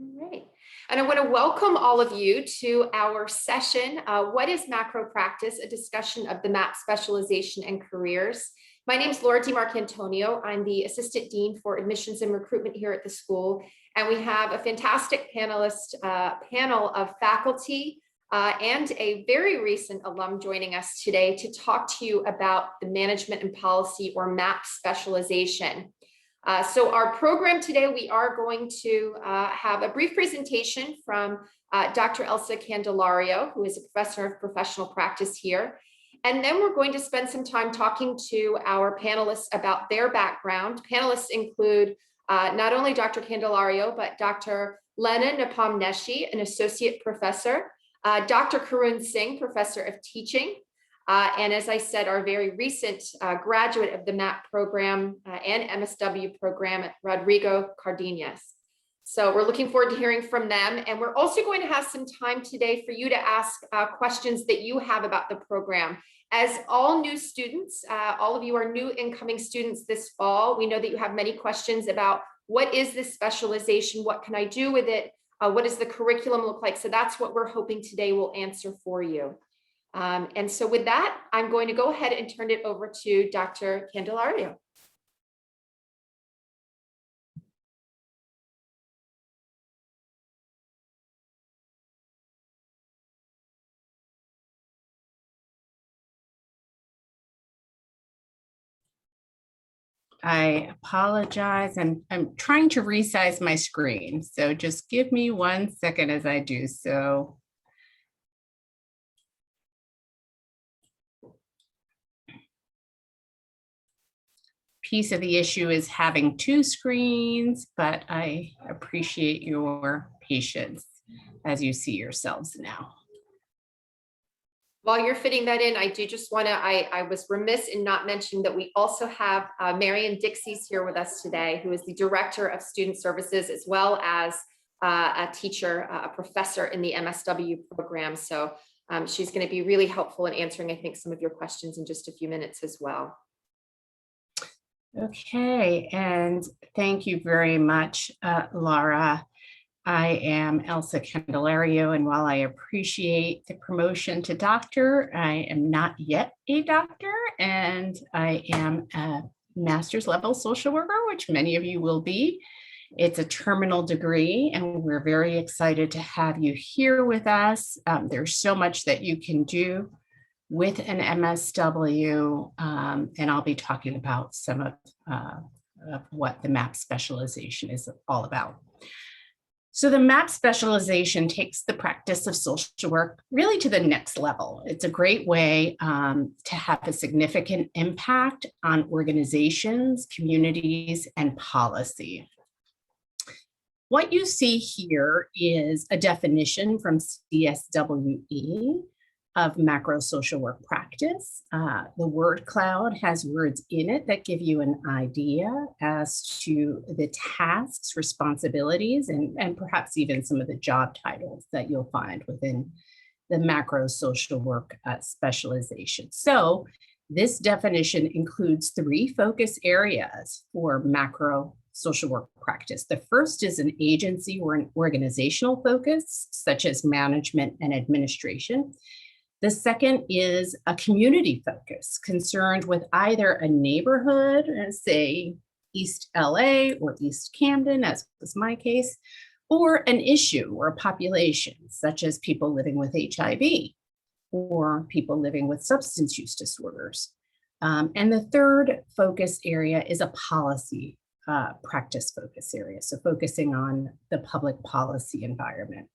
All right. And I want to welcome all of you to our session, What is Macro Practice? A discussion of the MAP specialization and careers. My name is Laura DiMarcantonio. I'm the Assistant Dean for Admissions and Recruitment here at the school. And we have a fantastic panel of faculty and a very recent alum joining us today to talk to you about the management and policy, or MAP specialization. So our program today, we are going to have a brief presentation from Dr. Elsa Candelario, who is a professor of professional practice here. And then we're going to spend some time talking to our panelists about their background. Panelists include not only Dr. Candelario, but Dr. Lenna Nepomnyaschy, an associate professor, Dr. Kanan Singh, professor of teaching, and as I said, our very recent graduate of the MAP program and MSW program at Rodrigo Cardenas. So we're looking forward to hearing from them. And we're also going to have some time today for you to ask questions that you have about the program. As all new students, all of you are new incoming students this fall. We know that you have many questions about what is this specialization? What can I do with it? What does the curriculum look like? So that's what we're hoping today will answer for you. And so with that, I'm going to go ahead and turn it over to Dr. Candelario. I apologize. I'm trying to resize my screen, so just give me 1 second as I do so. Piece of the issue is having 2 screens, but I appreciate your patience as you see yourselves now. While you're fitting that in, I do just want to, I was remiss in not mentioning that we also have Marian Dixie's here with us today, who is the Director of Student Services, as well as a teacher, a professor in the MSW program. So she's going to be really helpful in answering, I think, some of your questions in just a few minutes as well. Okay, and thank you very much, Laura. I am Elsa Candelario, and while I appreciate the promotion to doctor, I am not yet a doctor, and I am a master's level social worker, which many of you will be. It's a terminal degree, and we're very excited to have you here with us. There's so much that you can do with an MSW, and I'll be talking about some of what the MAP specialization is all about. So the MAP specialization takes the practice of social work really to the next level. It's a great way to have a significant impact on organizations, communities, and policy. What you see here is a definition from CSWE of macro social work practice. The word cloud has words in it that give you an idea as to the tasks, responsibilities, and perhaps even some of the job titles that you'll find within the macro social work specialization. So this definition includes 3 focus areas for macro social work practice. The first is an agency or an organizational focus, such as management and administration. The second is a community focus concerned with either a neighborhood, say East LA or East Camden, as was my case, or an issue or a population, such as people living with HIV or people living with substance use disorders. And the third focus area is a policy practice focus area, so focusing on the public policy environment.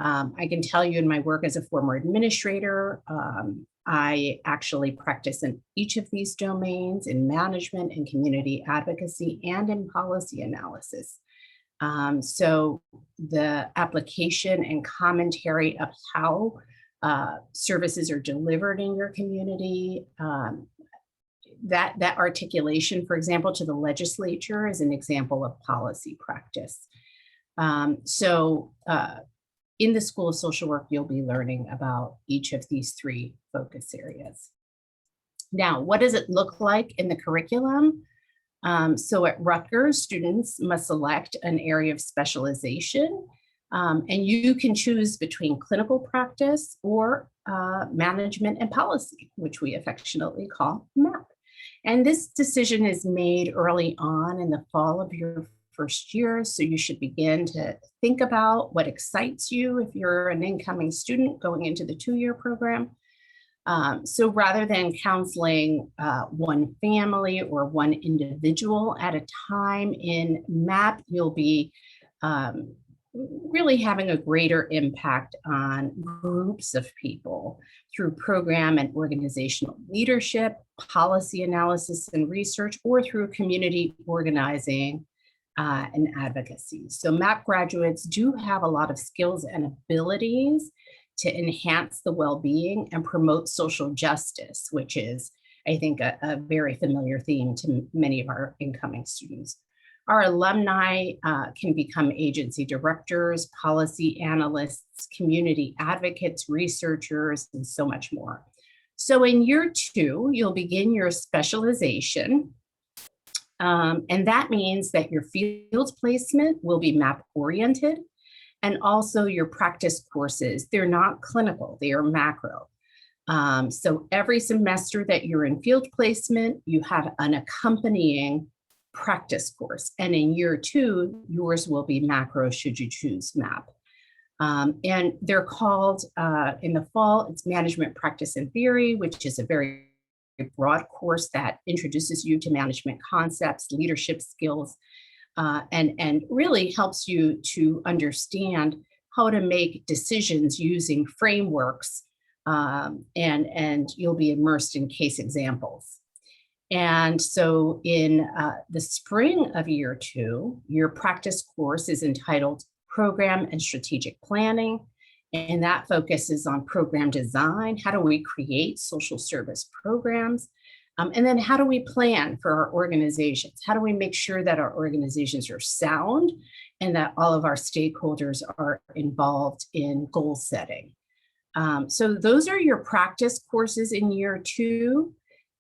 I can tell you in my work as a former administrator, I actually practice in each of these domains, in management and community advocacy and in policy analysis. So the application and commentary of how services are delivered in your community, that articulation, for example, to the legislature is an example of policy practice. In the School of Social Work, you'll be learning about each of these 3 focus areas. Now, what does it look like in the curriculum? So at Rutgers, students must select an area of specialization, and you can choose between clinical practice or management and policy, which we affectionately call MAP. And this decision is made early on in the fall of your first year. So you should begin to think about what excites you if you're an incoming student going into the 2-year program. So rather than counseling one family or one individual at a time in MAP, you'll be really having a greater impact on groups of people through program and organizational leadership, policy analysis and research, or through community organizing and advocacy. So MAP graduates do have a lot of skills and abilities to enhance the well-being and promote social justice, which is, I think, a very familiar theme to many of our incoming students. Our alumni can become agency directors, policy analysts, community advocates, researchers, and so much more. So in year 2, you'll begin your specialization. And that means that your field placement will be MAP oriented, and also your practice courses. They're not clinical, they are macro. So every semester that you're in field placement, you have an accompanying practice course. And in year 2, yours will be macro should you choose MAP. And they're called, in the fall, it's Management Practice and Theory, which is a very broad course that introduces you to management concepts, leadership skills, and really helps you to understand how to make decisions using frameworks, and you'll be immersed in case examples. And so in the spring of year 2, your practice course is entitled Program and Strategic Planning, and that focuses on program design. How do we create social service programs? And then how do we plan for our organizations? How do we make sure that our organizations are sound and that all of our stakeholders are involved in goal setting? So those are your practice courses in year 2.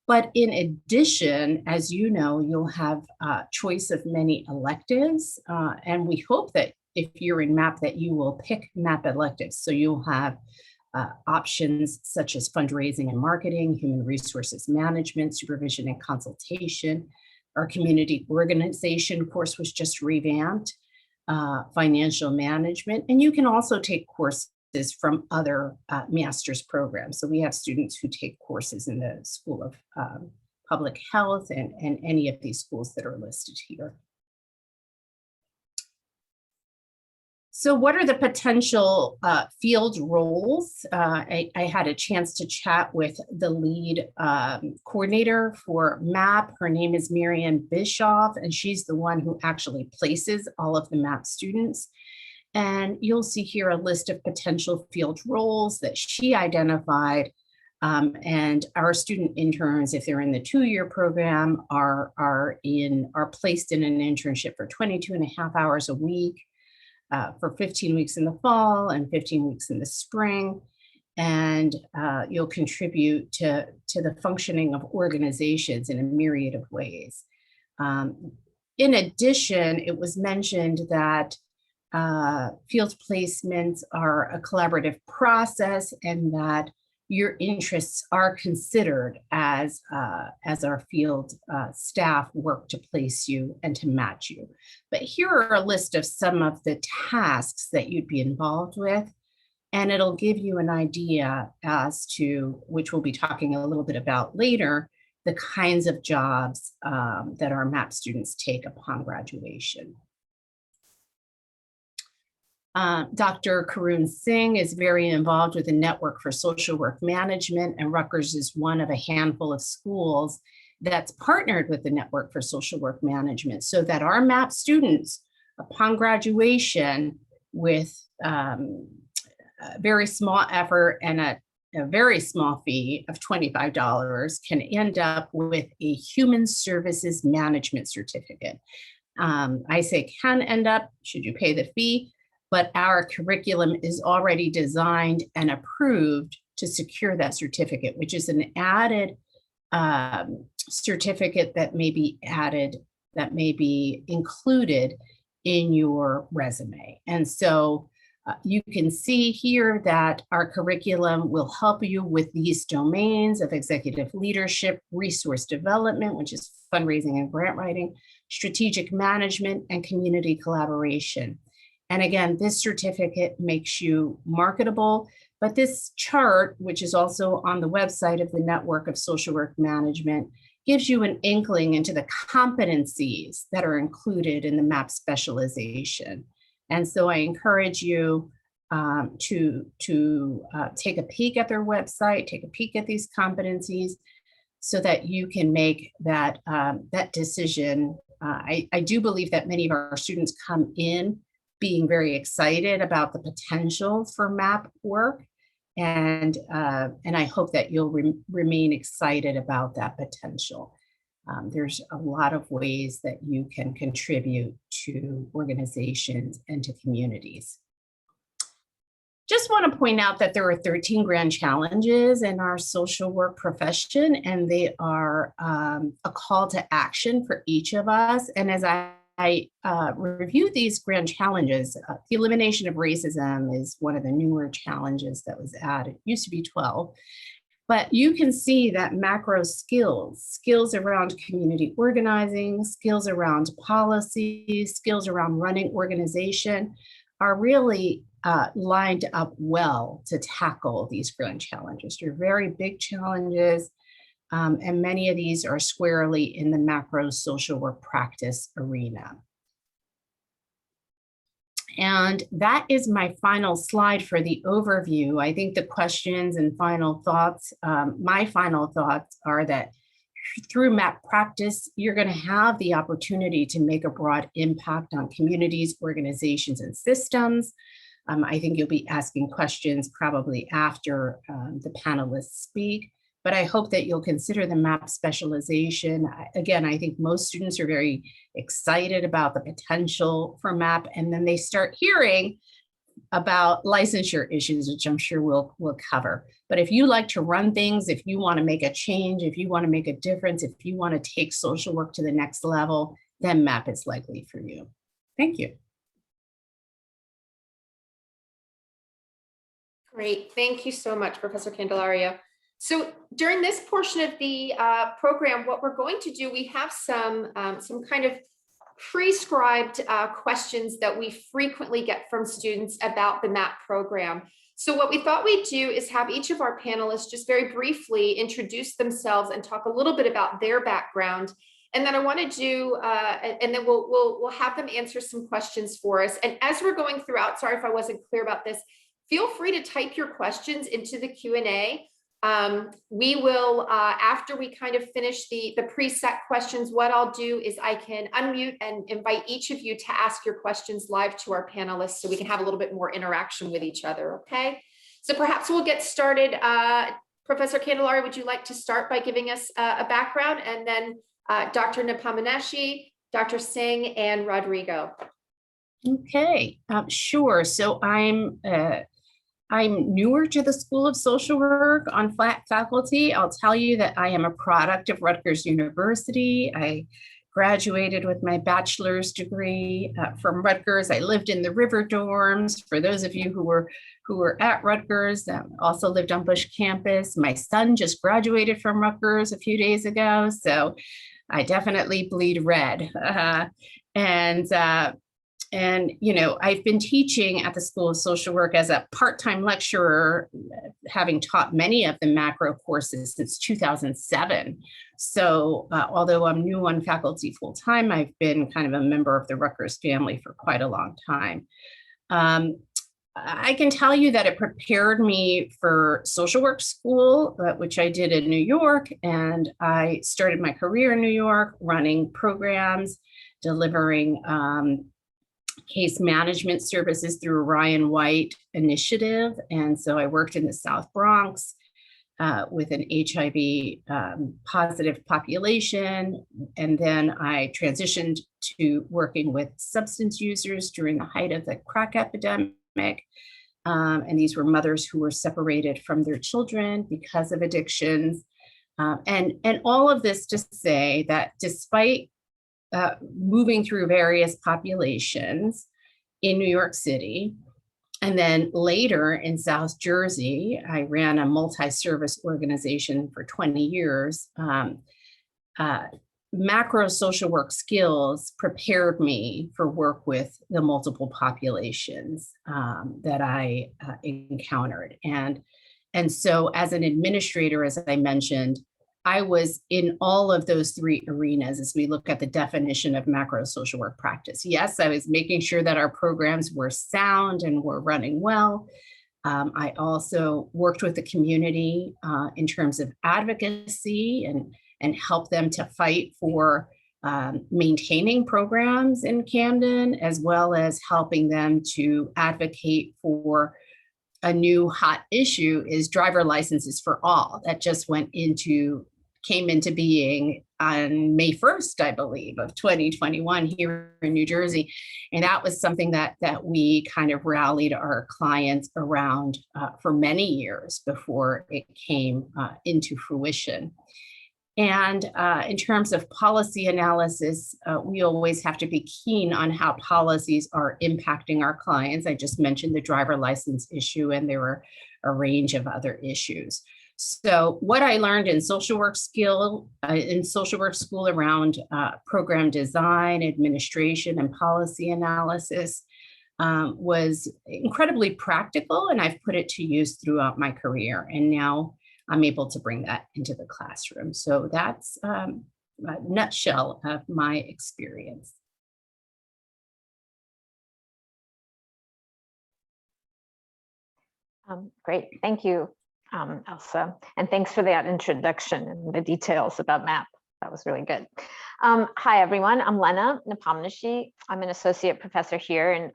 But in addition, as you know, you'll have a choice of many electives. And we hope that if you're in MAP that you will pick MAP electives. So you'll have options such as fundraising and marketing, human resources management, supervision and consultation. Our community organization course was just revamped, financial management, and you can also take courses from other master's programs. So we have students who take courses in the School of Public Health and any of these schools that are listed here. So what are the potential field roles? I had a chance to chat with the lead coordinator for MAP. Her name is Marianne Bischoff, and she's the one who actually places all of the MAP students. And you'll see here a list of potential field roles that she identified. And our student interns, if they're in the 2-year program, are placed in an internship for 22.5 hours a week. For 15 weeks in the fall and 15 weeks in the spring. And you'll contribute to the functioning of organizations in a myriad of ways. In addition, it was mentioned that field placements are a collaborative process and that your interests are considered as our field staff work to place you and to match you. But here are a list of some of the tasks that you'd be involved with, and it'll give you an idea as to, which we'll be talking a little bit about later, the kinds of jobs that our MAP students take upon graduation. Dr. Kanan Singh is very involved with the Network for Social Work Management, and Rutgers is one of a handful of schools that's partnered with the Network for Social Work Management so that our MAP students, upon graduation with a very small effort and a very small fee of $25, can end up with a Human Services Management certificate. I say can end up, should you pay the fee, but our curriculum is already designed and approved to secure that certificate, which is an added certificate that may be added that may be included in your resume. And so you can see here that our curriculum will help you with these domains of executive leadership, resource development, which is fundraising and grant writing, strategic management, and community collaboration. And again, this certificate makes you marketable, but this chart, which is also on the website of the Network of Social Work Management, gives you an inkling into the competencies that are included in the MAP specialization. And so I encourage you to take a peek at their website, take a peek at these competencies so that you can make that, that decision. I do believe that many of our students come in being very excited about the potential for MAP work. And I hope that you'll remain excited about that potential. There's a lot of ways that you can contribute to organizations and to communities. Just want to point out that there are 13 grand challenges in our social work profession, and they are a call to action for each of us. And as I review these grand challenges, the elimination of racism is one of the newer challenges that was added. It used to be 12. But you can see that macro skills around community organizing, skills around policy, skills around running organization are really lined up well to tackle these grand challenges. They're very big challenges, and many of these are squarely in the macro social work practice arena. And that is my final slide for the overview. I think the questions and final thoughts, my final thoughts are that through MAP practice, you're going to have the opportunity to make a broad impact on communities, organizations, and systems. I think you'll be asking questions probably after the panelists speak, but I hope that you'll consider the MAP specialization. Again, I think most students are very excited about the potential for MAP, and then they start hearing about licensure issues, which I'm sure we'll cover. But if you like to run things, if you want to make a change, if you want to make a difference, if you want to take social work to the next level, then MAP is likely for you. Thank you. Great, thank you so much, Professor Candelario. So during this portion of the program, what we're going to do, we have some kind of prescribed questions that we frequently get from students about the MAP program. So what we thought we'd do is have each of our panelists just very briefly introduce themselves and talk a little bit about their background. And then I want to do, and then we'll have them answer some questions for us. And as we're going throughout, sorry if I wasn't clear about this, feel free to type your questions into the Q&A. We will, after we kind of finish the preset questions, what I'll do is I can unmute and invite each of you to ask your questions live to our panelists so we can have a little bit more interaction with each other, okay? So perhaps we'll get started. Professor Candelario, would you like to start by giving us a background, and then Dr. Nepomnyaschy, Dr. Singh, and Rodrigo? Okay, sure. So I'm newer to the School of Social Work on faculty. I'll tell you that I am a product of Rutgers University. I graduated with my bachelor's degree from Rutgers. I lived in the River dorms. For those of you who were at Rutgers, also lived on Bush campus. My son just graduated from Rutgers a few days ago, so I definitely bleed red. And, you know, I've been teaching at the School of Social Work as a part-time lecturer, having taught many of the macro courses since 2007. So although I'm new on faculty full-time, I've been kind of a member of the Rutgers family for quite a long time. I can tell you that it prepared me for social work school, which I did in New York. And I started my career in New York, running programs, delivering case management services through a Ryan White initiative. And so I worked in the South Bronx with an HIV positive population. And then I transitioned to working with substance users during the height of the crack epidemic. And these were mothers who were separated from their children because of addictions. And all of this to say that despite moving through various populations in New York City. And then later in South Jersey, I ran a multi-service organization for 20 years. Macro social work skills prepared me for work with the multiple populations that I encountered. And so as an administrator, as I mentioned, I was in all of those three arenas as we look at the definition of macro social work practice. Yes, I was making sure that our programs were sound and were running well. I also worked with the community in terms of advocacy and help them to fight for maintaining programs in Camden, as well as helping them to advocate for a new hot issue is driver licenses for all. That just came into being on May 1st, I believe, of 2021 here in New Jersey. And that was something that we kind of rallied our clients around for many years before it came into fruition. And in terms of policy analysis, we always have to be keen on how policies are impacting our clients. I just mentioned the driver license issue, and there were a range of other issues. So what I learned in social work school around program design, administration, and policy analysis was incredibly practical, and I've put it to use throughout my career. And now I'm able to bring that into the classroom. So that's a nutshell of my experience. Great, thank you, Elsa. And thanks for that introduction and the details about MAP. That was really good. Hi, everyone. I'm Lenna Nepomnyaschy. I'm an associate professor here, and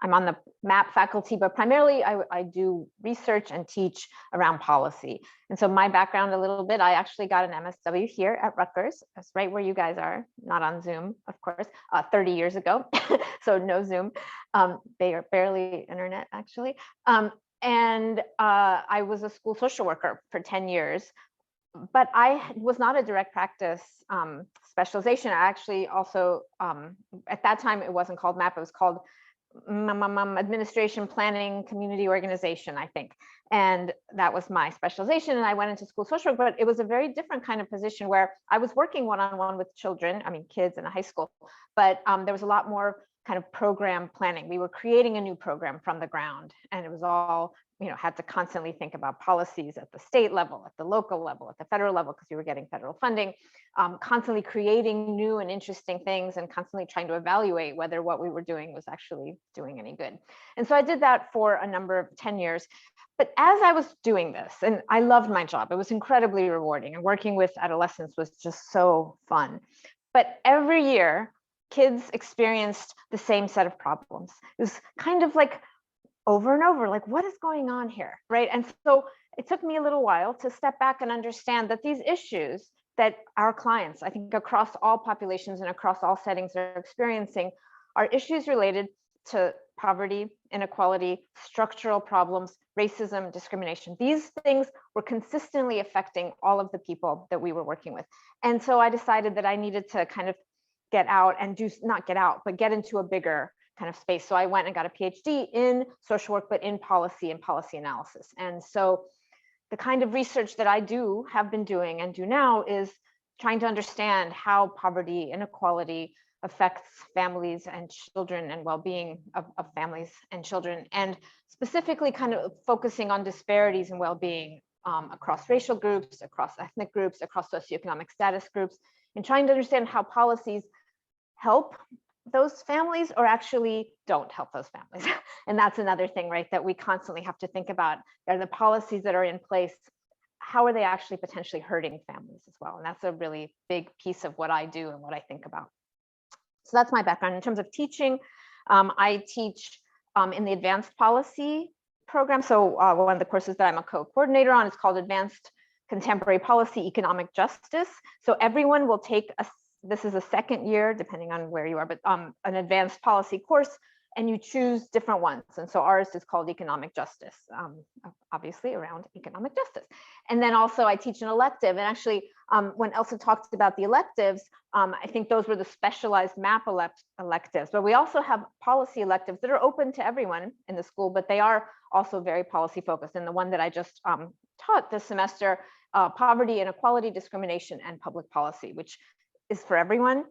I'm on the MAP faculty, but primarily I do research and teach around policy. And so my background a little bit, I actually got an MSW here at Rutgers. That's right where you guys are, not on Zoom, of course, 30 years ago. So no Zoom, barely internet actually. And I was a school social worker for 10 years, but I was not a direct practice specialization. I actually also, at that time, it wasn't called MAP, it was called Administration Planning Community Organization, I think. And that was my specialization. And I went into school social work, but it was a very different kind of position where I was working one-on-one with children, I mean, kids in a high school, but there was a lot more kind of program planning. We were creating a new program from the ground, and it was all, had to constantly think about policies at the state level, at the local level, at the federal level, because you were getting federal funding, constantly creating new and interesting things and constantly trying to evaluate whether what we were doing was actually doing any good. And so I did that for a number of 10 years. But as I was doing this, and I loved my job, it was incredibly rewarding, and working with adolescents was just so fun. But every year, kids experienced the same set of problems. It was kind of like over and over, like, what is going on here, right? And so it took me a little while to step back and understand that these issues that our clients, I think across all populations and across all settings are experiencing, are issues related to poverty, inequality, structural problems, racism, discrimination. These things were consistently affecting all of the people that we were working with. And so I decided that I needed to kind of get out and but get into a bigger kind of space. So I went and got a PhD in social work, but in policy and policy analysis. And so the kind of research that I have been doing and do now is trying to understand how poverty, inequality affects families and children and well-being of families and children, and specifically kind of focusing on disparities in well-being across racial groups, across ethnic groups, across socioeconomic status groups, and trying to understand how policies help those families or actually don't help those families. And that's another thing, right, that we constantly have to think about. Are the policies that are in place, how are they actually potentially hurting families as well? And that's a really big piece of what I do and what I think about. So that's my background. In terms of teaching, I teach in the advanced policy program. So one of the courses that I'm a co-coordinator on is called Advanced Contemporary Policy Economic Justice. So everyone will take this is a second year, depending on where you are, but an advanced policy course and you choose different ones. And so ours is called economic justice, obviously around economic justice. And then also I teach an elective, and actually when Elsa talked about the electives, I think those were the specialized MAP electives, but we also have policy electives that are open to everyone in the school, but they are also very policy focused. And the one that I just taught this semester, poverty, inequality, discrimination, and public policy, which is for everyone,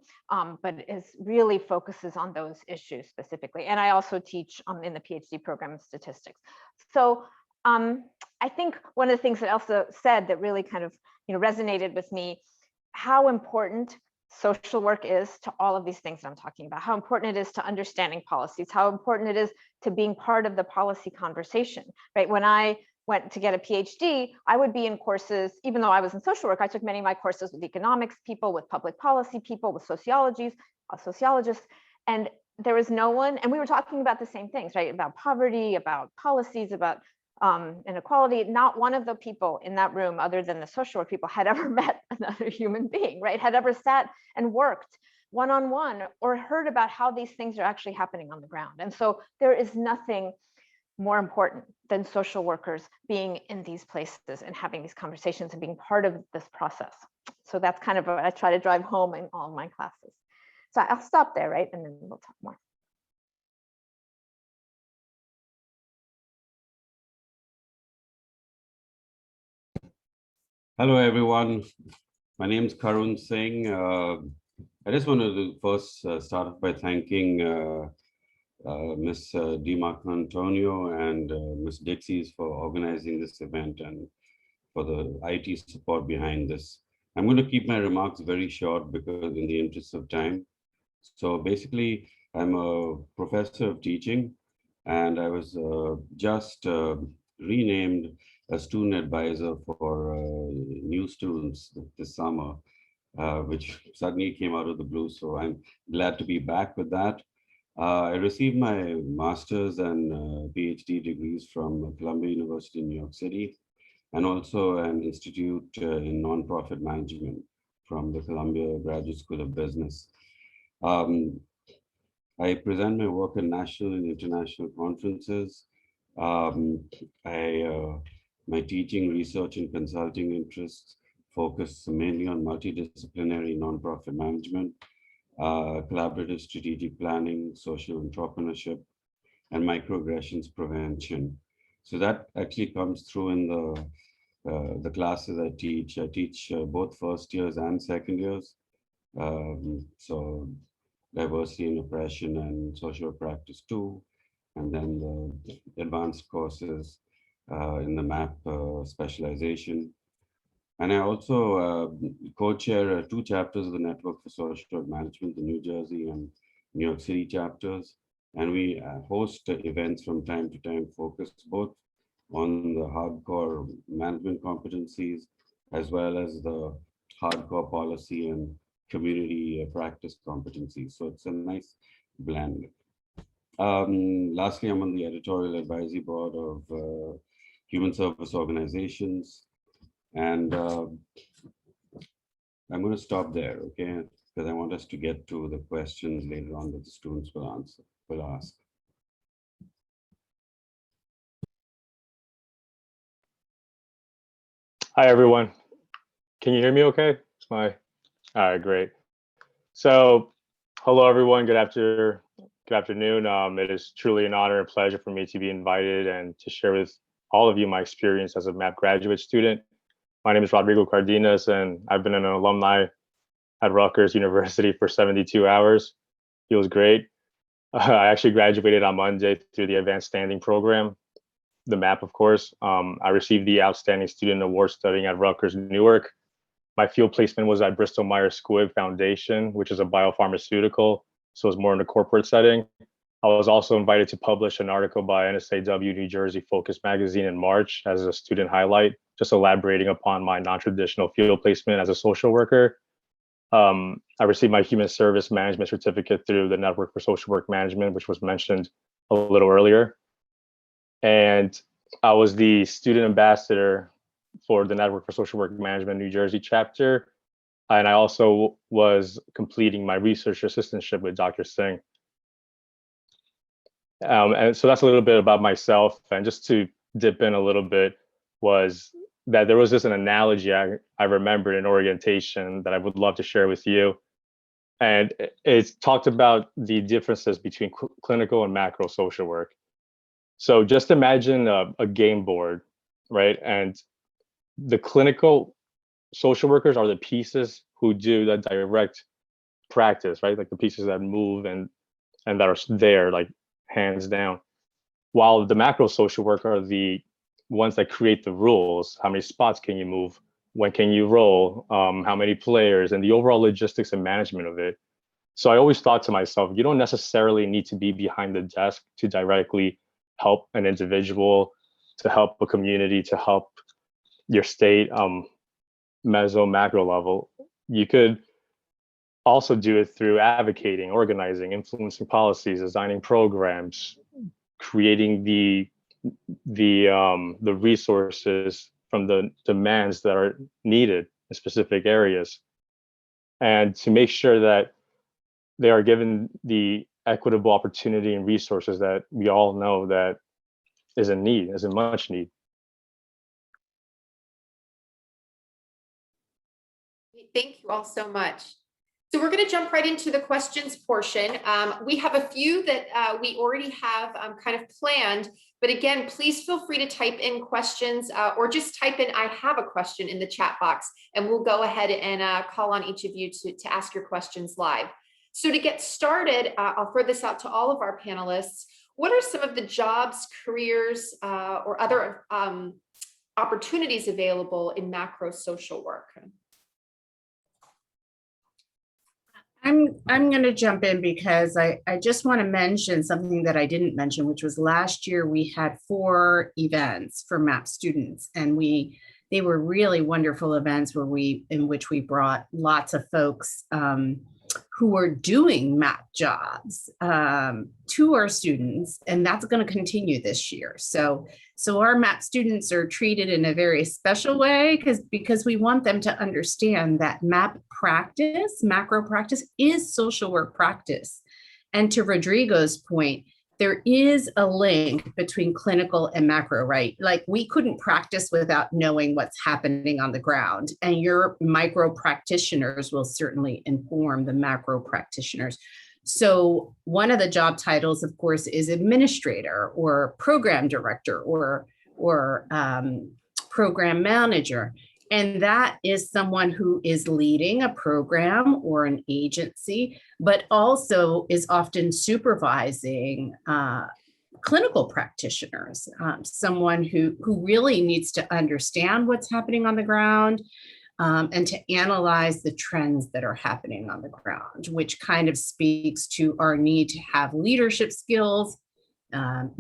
but really focuses on those issues specifically. And I also teach in the PhD program statistics. So I think one of the things that Elsa said that really kind of resonated with me, how important social work is to all of these things that I'm talking about, how important it is to understanding policies, how important it is to being part of the policy conversation, right? When I went to get a PhD, I would be in courses, even though I was in social work, I took many of my courses with economics people, with public policy people, with sociologists, and there was no one, and we were talking about the same things, right? About poverty, about policies, about inequality. Not one of the people in that room, other than the social work people, had ever met another human being, right? Had ever sat and worked one-on-one or heard about how these things are actually happening on the ground. And so there is nothing more important than social workers being in these places and having these conversations and being part of this process. So that's kind of what I try to drive home in all of my classes. So I'll stop there, right? And then we'll talk more. Hello, everyone. My name is Karun Singh. I just wanted to first start off by thanking Ms. Antonio and Ms. Dixies for organizing this event and for the IT support behind this. I'm going to keep my remarks very short because in the interest of time. So basically, I'm a professor of teaching, and I was just renamed a student advisor for new students this summer, which suddenly came out of the blue. So I'm glad to be back with that. I received my master's and PhD degrees from Columbia University in New York City, and also an institute in nonprofit management from the Columbia Graduate School of Business. I present my work at national and international conferences. My teaching, research, and consulting interests focus mainly on multidisciplinary nonprofit management, collaborative strategic planning, social entrepreneurship, and microaggressions prevention. So that actually comes through in the classes I teach. I teach both first years and second years. So diversity and oppression and social practice too. And then the advanced courses in the MAP specialization. And I also co-chair 2 chapters of the Network for Social Work Management, the New Jersey and New York City chapters. And we host events from time to time focused both on the hardcore management competencies as well as the hardcore policy and community practice competencies. So it's a nice blend. Lastly, I'm on the editorial advisory board of human service organizations. And I'm going to stop there, okay? Because I want us to get to the questions later on that the students will ask. Hi, everyone. Can you hear me okay? All right, great. So hello, everyone. Good afternoon. It is truly an honor and pleasure for me to be invited and to share with all of you my experience as a MAP graduate student. My name is Rodrigo Cardenas, and I've been an alumni at Rutgers University for 72 hours. Feels great. I actually graduated on Monday through the Advanced Standing Program, the MAP, of course. I received the Outstanding Student Award studying at Rutgers, Newark. My field placement was at Bristol Myers Squibb Foundation, which is a biopharmaceutical, so it's more in a corporate setting. I was also invited to publish an article by NSAW New Jersey Focus magazine in March as a student highlight, just elaborating upon my non-traditional field placement as a social worker. I received my human service management certificate through the Network for Social Work Management, which was mentioned a little earlier. And I was the student ambassador for the Network for Social Work Management New Jersey chapter. And I also was completing my research assistantship with Dr. Singh. And so that's a little bit about myself. And just to dip in a little bit was that there was just an analogy I remembered in orientation that I would love to share with you. And it's talked about the differences between clinical and macro social work. So just imagine a game board, right? And the clinical social workers are the pieces who do the direct practice, right? Like the pieces that move and that are there, like hands down. While the macro social worker are the ones that create the rules. How many spots can you move? When can you roll? How many players? And the overall logistics and management of it. So I always thought to myself, you don't necessarily need to be behind the desk to directly help an individual, to help a community, to help your state, meso, macro level. You could also do it through advocating, organizing, influencing policies, designing programs, creating the resources from the demands that are needed in specific areas, and to make sure that they are given the equitable opportunity and resources that we all know that is in need, is in much need. Thank you all so much. So we're going to jump right into the questions portion. We have a few that we already have kind of planned, but again, please feel free to type in questions or just type in "I have a question" in the chat box, and we'll go ahead and call on each of you to ask your questions live. So to get started, I'll throw this out to all of our panelists. What are some of the jobs, careers, or other opportunities available in macro social work? I'm going to jump in because I just want to mention something that I didn't mention, which was last year we had 4 events for MAP students, and they were really wonderful events in which we brought lots of folks who were doing MAP jobs to our students, and that's going to continue this year. So our MAP students are treated in a very special way because we want them to understand that MAP practice, macro practice, is social work practice. And to Rodrigo's point, there is a link between clinical and macro, right? Like we couldn't practice without knowing what's happening on the ground, and your micro practitioners will certainly inform the macro practitioners. So one of the job titles, of course, is administrator or program director or program manager. And that is someone who is leading a program or an agency, but also is often supervising clinical practitioners, someone who really needs to understand what's happening on the ground and to analyze the trends that are happening on the ground, which kind of speaks to our need to have leadership skills,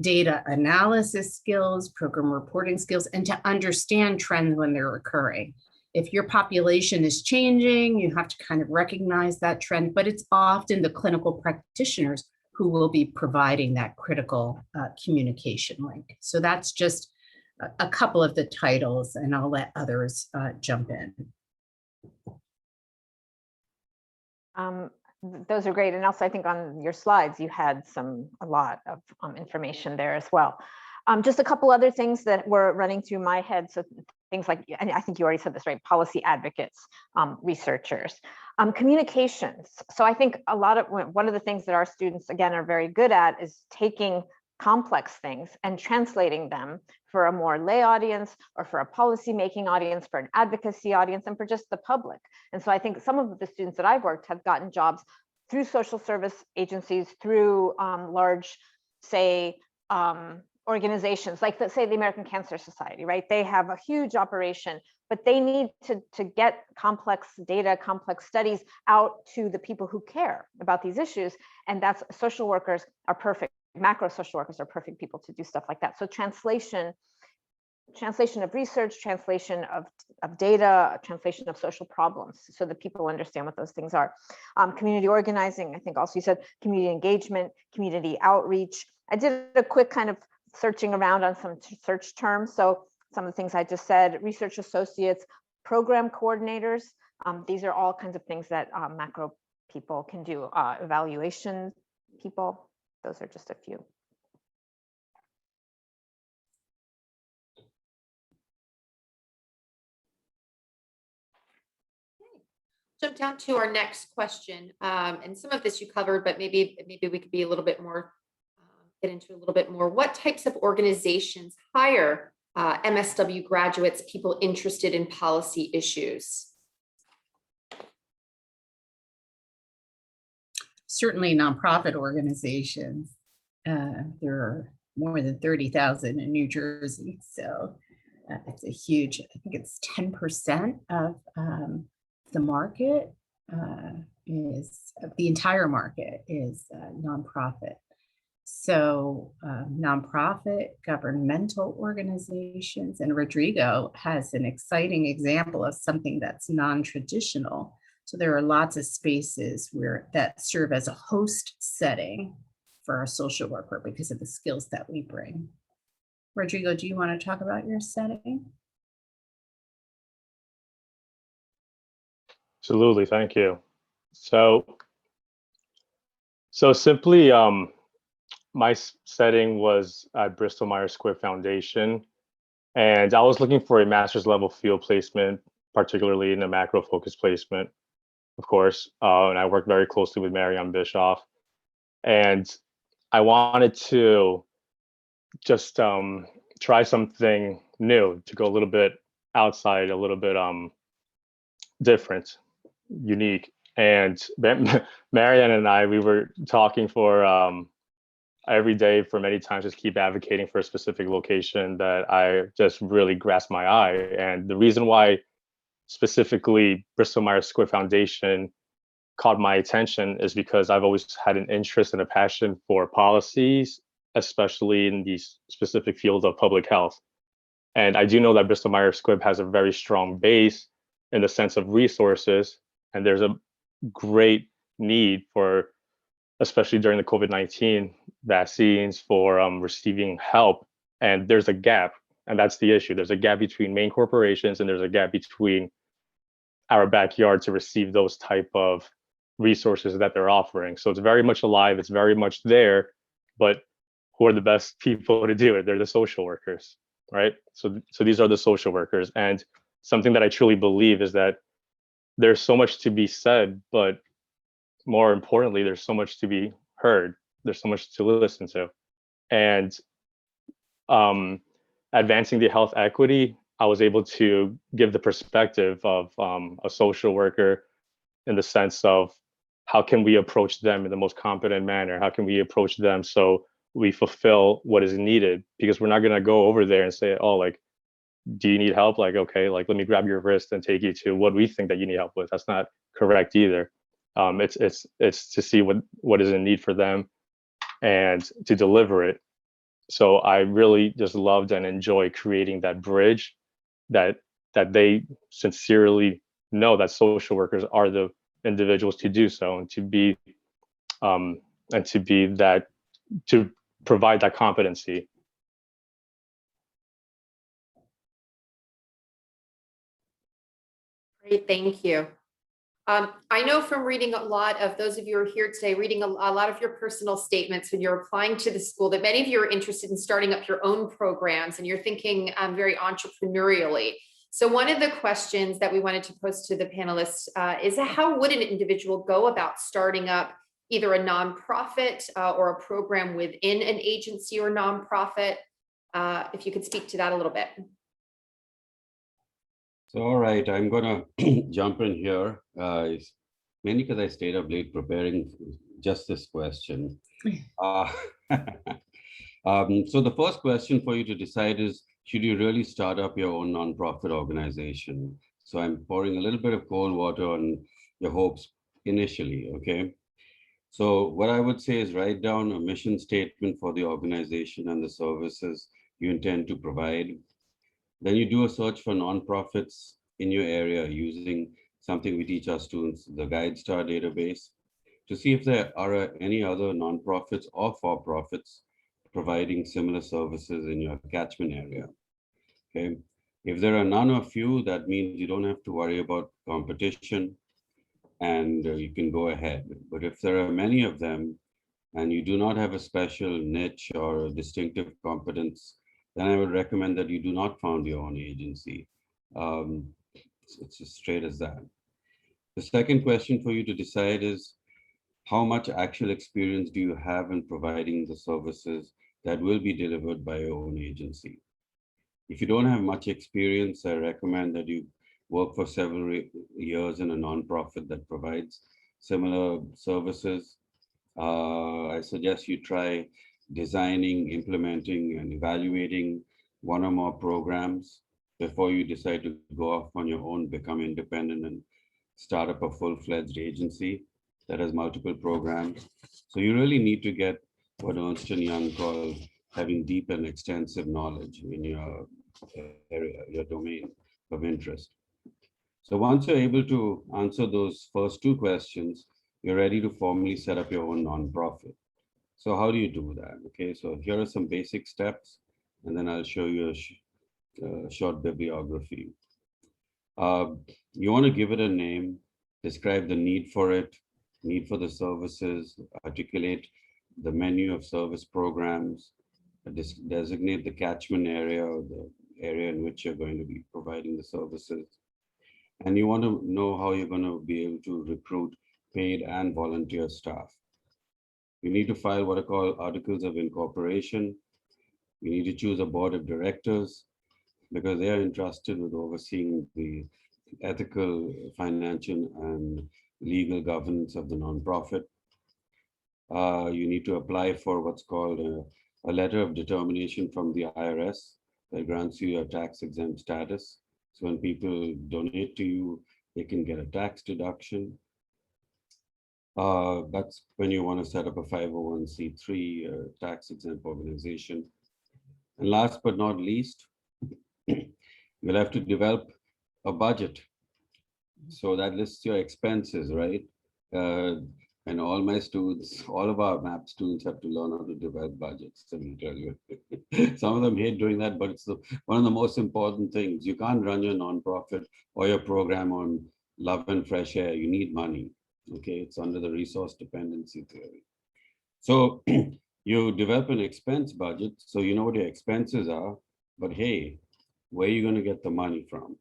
data analysis skills, program reporting skills, and to understand trends when they're occurring. If your population is changing, you have to kind of recognize that trend, but it's often the clinical practitioners who will be providing that critical communication link. So that's just a couple of the titles, and I'll let others jump in. Those are great. And also, I think on your slides, you had a lot of information there as well. Just a couple other things that were running through my head. So things like, and I think you already said this, right? Policy advocates, researchers, communications. So I think one of the things that our students, again, are very good at is taking complex things and translating them for a more lay audience or for a policy making audience, for an advocacy audience, and for just the public. And so I think some of the students that I've worked have gotten jobs through social service agencies, through large, say, organizations like say the American Cancer Society, right? They have a huge operation, but they need to get complex data, complex studies out to the people who care about these issues. And that's social workers are perfect. Macro social workers are perfect people to do stuff like that. So translation of research, translation of data, translation of social problems, so that people understand what those things are. Community organizing, I think also you said community engagement, community outreach. I did a quick kind of searching around on some search terms. So some of the things I just said: research associates, program coordinators. These are all kinds of things that macro people can do. Evaluation people. Those are just a few. Jump down to our next question. And some of this you covered, but maybe we could be a little bit more, get into a little bit more. What types of organizations hire MSW graduates, people interested in policy issues? Certainly nonprofit organizations. There are more than 30,000 in New Jersey. So it's a huge, I think it's 10% of the market of the entire market is nonprofit. So nonprofit, governmental organizations, and Rodrigo has an exciting example of something that's non-traditional. So there are lots of spaces that serve as a host setting for our social worker because of the skills that we bring. Rodrigo, do you want to talk about your setting? Absolutely, thank you. So simply, my setting was at Bristol Myers Squibb Foundation, and I was looking for a master's level field placement, particularly in a macro focus placement, of course. And I worked very closely with Marianne Bischoff, and I wanted to just try something new, to go a little bit outside, a little bit different, unique. And Marianne and I, we were talking for every day for many times, just keep advocating for a specific location that I just really grasped my eye. And the reason why specifically Bristol Myers Squibb Foundation caught my attention is because I've always had an interest and a passion for policies, especially in the specific field of public health. And I do know that Bristol Myers Squibb has a very strong base in the sense of resources, and there's a great need for, especially during the COVID-19 vaccines, for receiving help. And there's a gap, and that's the issue. There's a gap between main corporations, and there's a gap between our backyard to receive those type of resources that they're offering. So it's very much alive, it's very much there, but who are the best people to do it? They're the social workers, right? So these are the social workers. And something that I truly believe is that there's so much to be said, but more importantly, there's so much to be heard. There's so much to listen to. And advancing the health equity, I was able to give the perspective of a social worker in the sense of how can we approach them in the most competent manner? How can we approach them so we fulfill what is needed? Because we're not going to go over there and say, oh, like, do you need help? Like, okay, like, let me grab your wrist and take you to what we think that you need help with. That's not correct either. It's to see what is in need for them and to deliver it. So I really just loved and enjoy creating that bridge that they sincerely know that social workers are the individuals to do so, and to be that, to provide that competency. Great, thank you. I know from reading a lot of those of you who are here today, reading a lot of your personal statements when you're applying to the school, that many of you are interested in starting up your own programs and you're thinking very entrepreneurially. So one of the questions that we wanted to pose to the panelists is how would an individual go about starting up either a nonprofit or a program within an agency or nonprofit? If you could speak to that a little bit. So, all right, I'm gonna jump in here, mainly because I stayed up late preparing just this question. So the first question for you to decide is, should you really start up your own nonprofit organization? So I'm pouring a little bit of cold water on your hopes initially, okay? So what I would say is write down a mission statement for the organization and the services you intend to provide. Then you do a search for nonprofits in your area using something we teach our students, the GuideStar database, to see if there are any other nonprofits or for-profits providing similar services in your catchment area. Okay. If there are none or few, that means you don't have to worry about competition and you can go ahead. But if there are many of them and you do not have a special niche or a distinctive competence, then I would recommend that you do not found your own agency. It's as straight as that. The second question for you to decide is, how much actual experience do you have in providing the services that will be delivered by your own agency? If you don't have much experience, I recommend that you work for several years in a nonprofit that provides similar services. I suggest you try designing, implementing, and evaluating one or more programs before you decide to go off on your own, become independent, and start up a full-fledged agency that has multiple programs. So you really need to get what Ernst & Young call having deep and extensive knowledge in your area, your domain of interest. So once you're able to answer those first two questions, you're ready to formally set up your own nonprofit. So how do you do that? Okay, so here are some basic steps, and then I'll show you a short bibliography. You want to give it a name, describe the need for it, need for the services, articulate the menu of service programs, designate the catchment area or the area in which you're going to be providing the services. And you want to know how you're going to be able to recruit paid and volunteer staff. You need to file what are called articles of incorporation. You need to choose a board of directors because they are entrusted with overseeing the ethical, financial, and legal governance of the nonprofit. You need to apply for what's called a letter of determination from the IRS that grants you your tax exempt status. So when people donate to you, they can get a tax deduction. That's when you want to set up a 501c3 tax exempt organization. And last but not least, you'll have to develop a budget. So that lists your expenses, right? And all my students, all of our MAP students have to learn how to develop budgets. Let me tell you, some of them hate doing that, but it's one of the most important things. You can't run your nonprofit or your program on love and fresh air. You need money. Okay, it's under the resource dependency theory. So you develop an expense budget, so you know what your expenses are, but hey, where are you going to get the money from?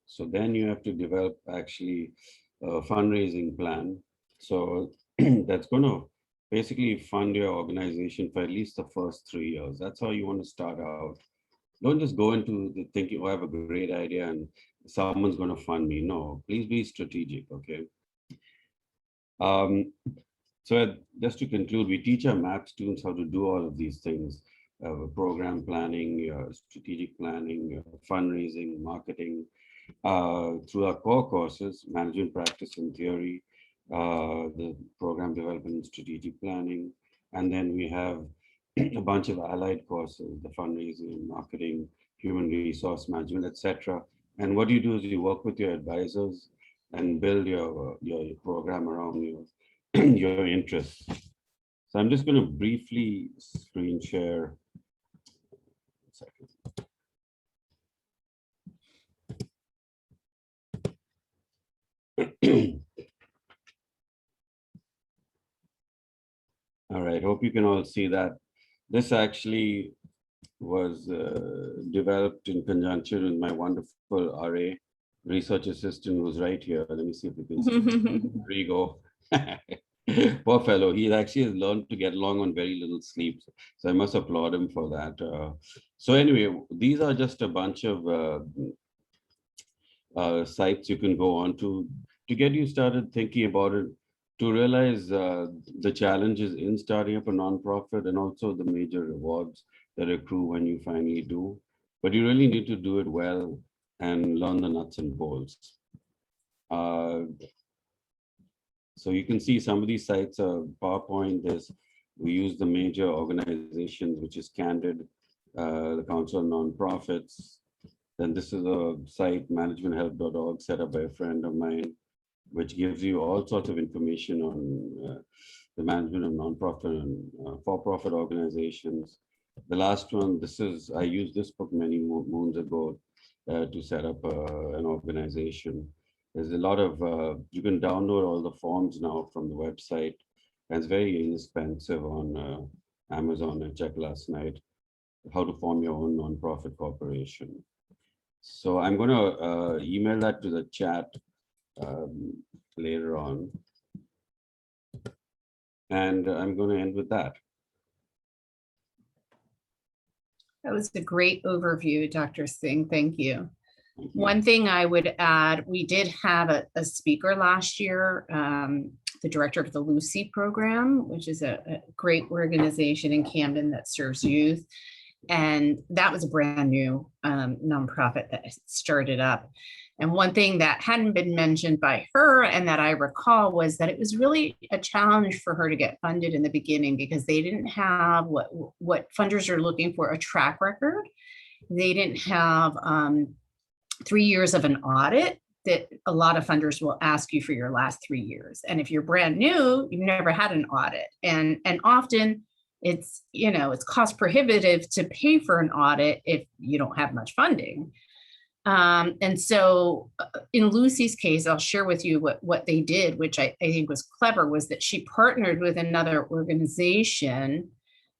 So then you have to develop actually a fundraising plan. So that's going to basically fund your organization for at least the first 3 years. That's how you want to start out. Don't just go into the thinking, oh, I have a great idea and someone's going to fund me. No, please be strategic, okay? So just to conclude, we teach our MAP students how to do all of these things, program planning, strategic planning, fundraising, marketing, through our core courses, management practice and theory, the program development and strategic planning. And then we have a bunch of allied courses, the fundraising, marketing, human resource management, etc. And what you do is you work with your advisors and build your program around your interests. So I'm just going to briefly screen share. All right, hope you can all see that. This actually was developed in conjunction with my wonderful RA, research assistant, who's right here. Let me see if we can see. Rodrigo. Poor fellow, he actually has learned to get along on very little sleep. So I must applaud him for that. So anyway, these are just a bunch of sites you can go on to get you started thinking about it, to realize the challenges in starting up a nonprofit and also the major rewards that accrue when you finally do. But you really need to do it well and learn the nuts and bolts. So you can see some of these sites are PowerPoint. We use the major organizations, which is Candid, the Council of Nonprofits. Then this is a site, managementhelp.org, set up by a friend of mine, which gives you all sorts of information on the management of nonprofit and for-profit organizations. The last one, I used this book many moons ago to set up an organization. There's a lot of, you can download all the forms now from the website, and it's very inexpensive on Amazon. I checked last night how to form your own nonprofit corporation. So I'm going to email that to the chat. later on. And I'm going to end with that. That was a great overview, Dr. Singh. Thank you. Thank you. One thing I would add, we did have a speaker last year, the director of the Lucy program, which is a great organization in Camden that serves youth. And that was a brand new nonprofit that started up. And one thing that hadn't been mentioned by her and that I recall was that it was really a challenge for her to get funded in the beginning because they didn't have what funders are looking for, a track record. They didn't have 3 years of an audit that a lot of funders will ask you for your last 3 years. And if you're brand new, you've never had an audit. And often it's, it's cost prohibitive to pay for an audit if you don't have much funding. And so in Lucy's case, I'll share with you what they did, which I think was clever, was that she partnered with another organization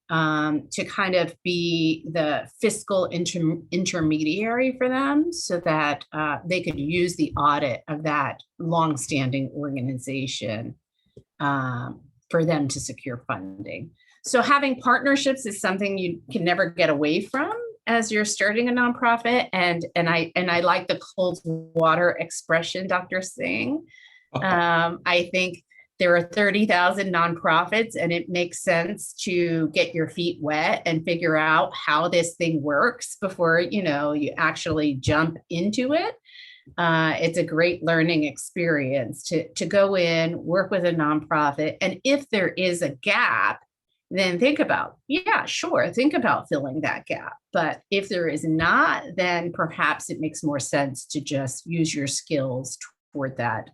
to kind of be the fiscal intermediary for them so that they could use the audit of that longstanding organization for them to secure funding. So having partnerships is something you can never get away from as you're starting a nonprofit. And I like the cold water expression, Dr. Singh. I think there are 30,000 nonprofits, and it makes sense to get your feet wet and figure out how this thing works before you actually jump into it. It's a great learning experience to go in, work with a nonprofit, and if there is a gap, then think about filling that gap. But if there is not, then perhaps it makes more sense to just use your skills toward that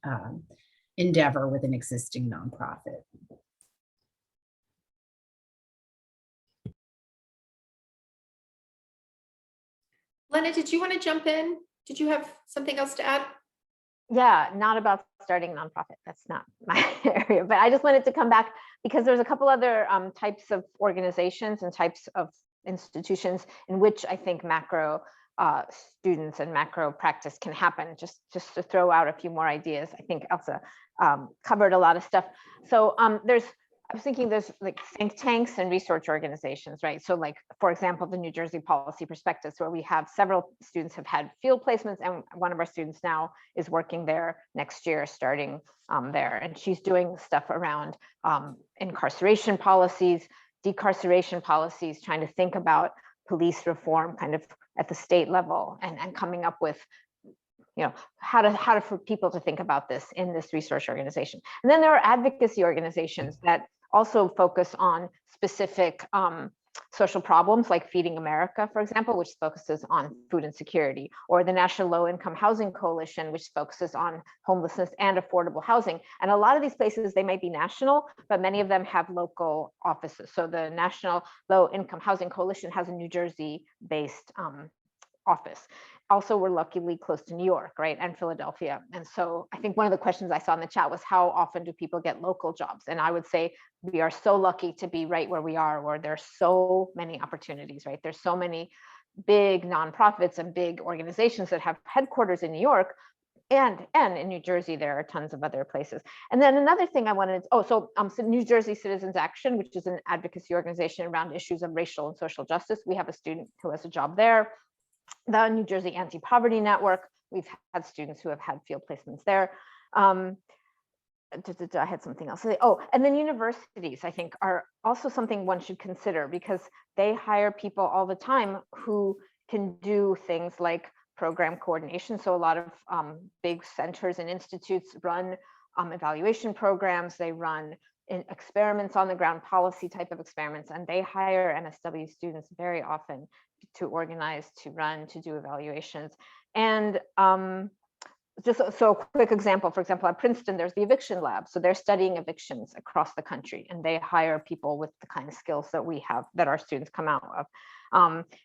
endeavor with an existing nonprofit. Lenna, did you want to jump in? Did you have something else to add? Yeah, not about starting a nonprofit. That's not my area, but I just wanted to come back because there's a couple other types of organizations and types of institutions in which I think macro students and macro practice can happen. Just to throw out a few more ideas. I think Elsa covered a lot of stuff. So I was thinking there's like think tanks and research organizations, right? So like, for example, the New Jersey Policy Perspectives, where we have several students have had field placements, and one of our students now is working there next year, starting there. And she's doing stuff around incarceration policies, decarceration policies, trying to think about police reform kind of at the state level and coming up with how for people to think about this in this research organization. And then there are advocacy organizations that also focus on specific social problems like Feeding America, for example, which focuses on food insecurity, or the National Low Income Housing Coalition, which focuses on homelessness and affordable housing. And a lot of these places, they might be national, but many of them have local offices. So the National Low Income Housing Coalition has a New Jersey-based office. Also, we're luckily close to New York, right, and Philadelphia. And so I think one of the questions I saw in the chat was, how often do people get local jobs? And I would say we are so lucky to be right where we are, where there's so many opportunities, right? There's so many big nonprofits and big organizations that have headquarters in New York, and in New Jersey, there are tons of other places. And then another thing I wanted, so New Jersey Citizens Action, which is an advocacy organization around issues of racial and social justice. We have a student who has a job there. The New Jersey Anti-Poverty Network, we've had students who have had field placements there. I had something else to say. Oh, and then universities, I think, are also something one should consider because they hire people all the time who can do things like program coordination. So a lot of big centers and institutes run evaluation programs. They run experiments on the ground, policy type of experiments, and they hire MSW students very often to organize, to run, to do evaluations. And just so a quick example, for example, at Princeton, there's the eviction lab. So they're studying evictions across the country, and they hire people with the kind of skills that we have, that our students come out of.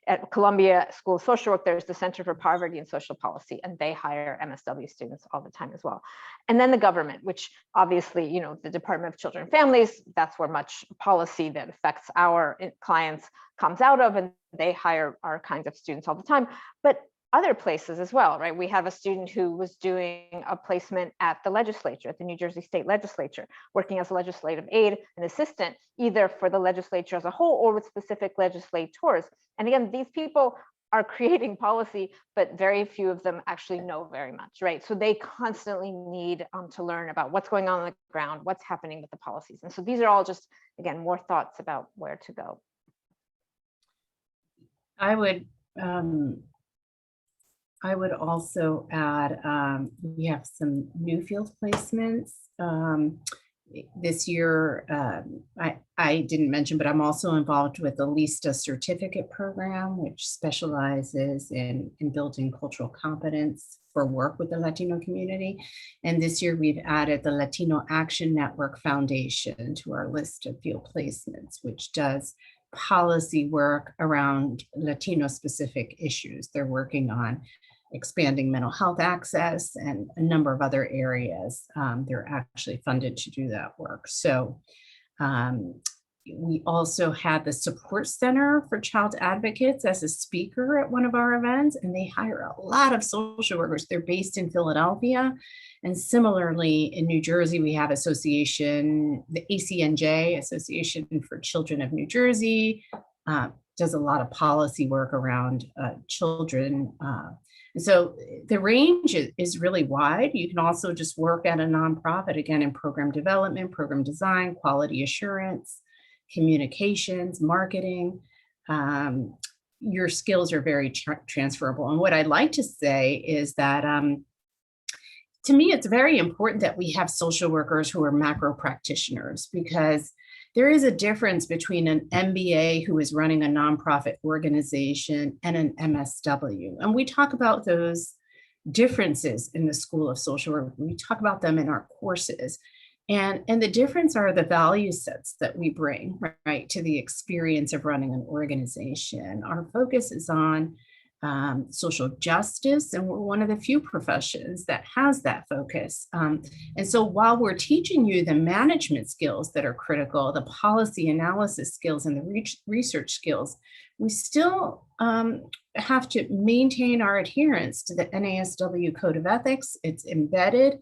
At Columbia School of Social Work, there's the Center for Poverty and Social Policy, and they hire MSW students all the time as well. And then the government, which obviously, the Department of Children and Families, that's where much policy that affects our clients comes out of, and they hire our kinds of students all the time. But other places as well, right? We have a student who was doing a placement at the legislature, at the New Jersey State Legislature, working as a legislative aide and assistant, either for the legislature as a whole or with specific legislators. And again, these people are creating policy, but very few of them actually know very much, right? So they constantly need to learn about what's going on the ground, what's happening with the policies. And so these are all just, again, more thoughts about where to go. I would also add, we have some new field placements. This year, I didn't mention, but I'm also involved with the LISTA certificate program, which specializes in building cultural competence for work with the Latino community. And this year we've added the Latino Action Network Foundation to our list of field placements, which does policy work around Latino specific issues. They're working on expanding mental health access and a number of other areas. They're actually funded to do that work. So we also had the Support Center for Child Advocates as a speaker at one of our events, and they hire a lot of social workers. They're based in Philadelphia. And similarly, in New Jersey, we have association, the ACNJ, Association for Children of New Jersey, does a lot of policy work around children. And so the range is really wide. You can also just work at a nonprofit, again, in program development, program design, quality assurance, communications, marketing. Your skills are very transferable. And what I'd like to say is that to me, it's very important that we have social workers who are macro practitioners, because there is a difference between an MBA who is running a nonprofit organization and an MSW. And we talk about those differences in the School of Social Work. We talk about them in our courses. And the difference are the value sets that we bring, right, to the experience of running an organization. Our focus is on social justice, and we're one of the few professions that has that focus. And so while we're teaching you the management skills that are critical, the policy analysis skills and the research skills, we still have to maintain our adherence to the NASW Code of Ethics. It's embedded